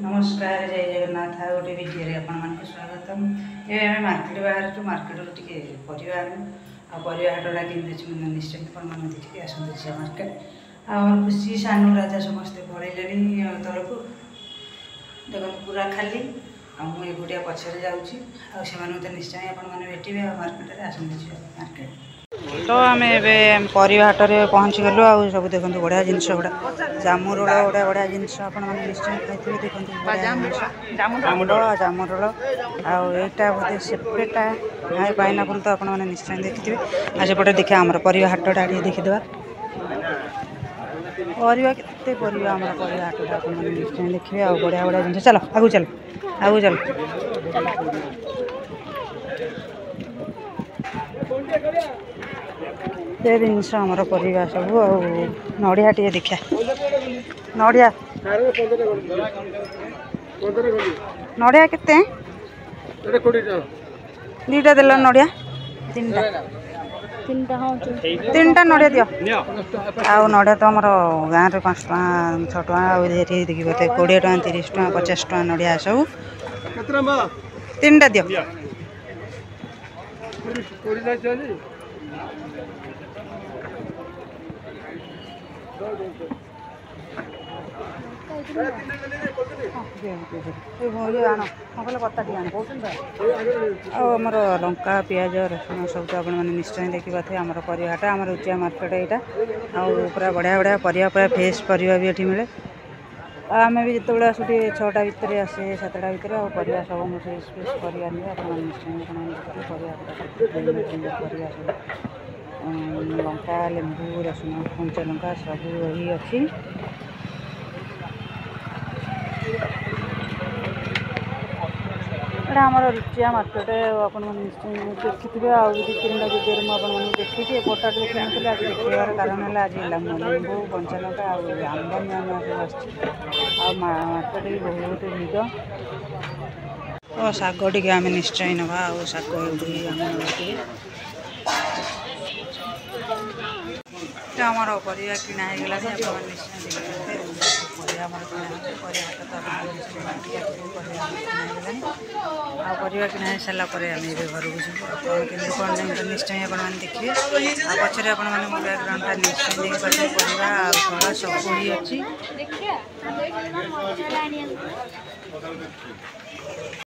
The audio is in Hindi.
नमस्कार जय जगन्नाथ गोटे भिडियो आपण स्वागत ये आम मार्केट बाहर मार्केट टे परिवा परिवा हाटटा कि निश्चय मैंने देखिए आसते मार्केट आम खुशी सानू राजा समस्ते पड़े तलक देखो पूरा खाली आगुटिया पछे जाऊँगी तो निश्चय आपने भेटे मार्केट आसते मार्केट तो आम परिवा हाट में पहुँची गलु आ सब देखो बढ़िया जिनस गुड़ा जामु रोल गुड़ा बढ़िया जिनस आपने निश्चय खाई देखो जामु रोल आईटा बोधे सेपेटा पाइनापल तो आपने निश्चय देखिए आजपटे देखिए आम परिवा हाटटा देखीदे परिवा के परिवा आम परिवा हाटटा आप निश्चय देखिए आ बढ़िया बढ़िया जिन चलो आगू चल आगू चल ये जिनस आमर परिवा सब नड़िया टे देखा नड़िया नड़िया केते दीटा देल नड़िया तीन टा नड़िया दियो आ नड़िया तो आम गाँव में 5 टका 6 टका देखिए 20 टका 30 टका 50 टका नड़िया सब 3टा दियो आमर लंका पियाज रसुण सब तो आपने निश्चय देखिए आम परिवाटा आम उचिया मार्केट यहाँ पूरा बढ़िया बढ़िया परिया पूरा फ्रेश परिया भी ये मिले आम भी जिते आसू 6टा भितर आसे 7टा भितर परिया सब फ्रेश फ्रेश परिया निए आप निश्चय परिया लंका लेंबू रसुण कंचा लंका सब यही अच्छी आमर रुचिया मार्केट आपने निश्चय देखिए आज 2-3टा वीडियो मुझे देखी एपटा किनी आज देखार कारण है आज लेंबू कंचा लंका आंब नुआ सब मार्केट भी बहुत भीड़ तो शाग टे आम निश्चय नवा शाग आमर परिया किणा होगा निश्चय परिया परिया किणा सारा आम घर को जीव कौन निश्चय आप देखिए पचर आप बैकग्राउंडा निश्चय देखिए परिया फल सब ही अच्छी